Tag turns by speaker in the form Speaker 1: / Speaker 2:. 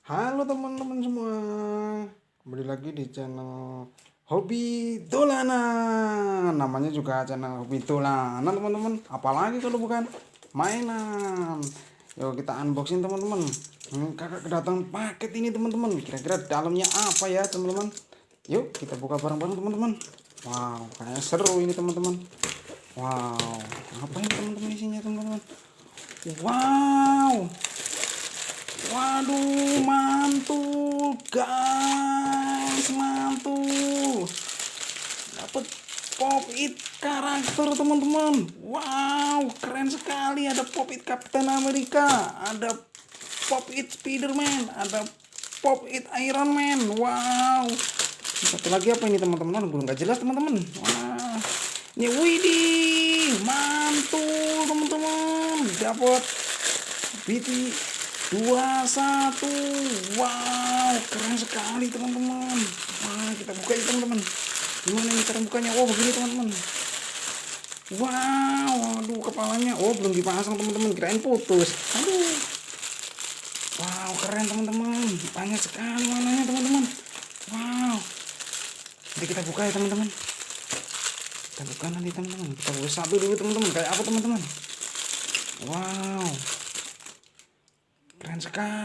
Speaker 1: Halo teman-teman semua, kembali lagi di channel Hobi Dolanan. Namanya juga channel Hobi Dolanan teman-teman. Apalagi kalau bukan mainan. Yuk kita unboxing teman-teman. Kakak kedatangan paket ini teman-teman. Kira-kira dalamnya apa ya teman-teman? Yuk kita buka bareng-bareng teman-teman. Wow, kayaknya seru ini teman-teman. Wow, apa ini teman-teman isinya teman-teman? Wow, waduh, mantul guys, mantul. Dapat pop it karakter teman-teman. Wow, keren sekali. Ada pop it Captain America, ada pop it Spiderman, ada pop it Iron Man. Wow. Satu lagi apa ini teman-teman? Belum nggak jelas teman-teman. Wah, ini widih, mantul teman-teman. Dapat BT 21. Wow, keren sekali teman-teman. Wah, kita buka ya teman-teman. Gimana ini cara bukanya? Oh, begini teman-teman. Wow, aduh kepalanya. Oh, belum dipasang teman-teman. Kirain putus. Aduh. Wow, keren teman-teman. Banyak sekali warnanya teman-teman. Wow. Nanti kita buka ya teman-teman. Kita buka nanti teman-teman. Kita buka satu dulu teman-teman. Kayak apa teman-teman? Wow. Keren sekali.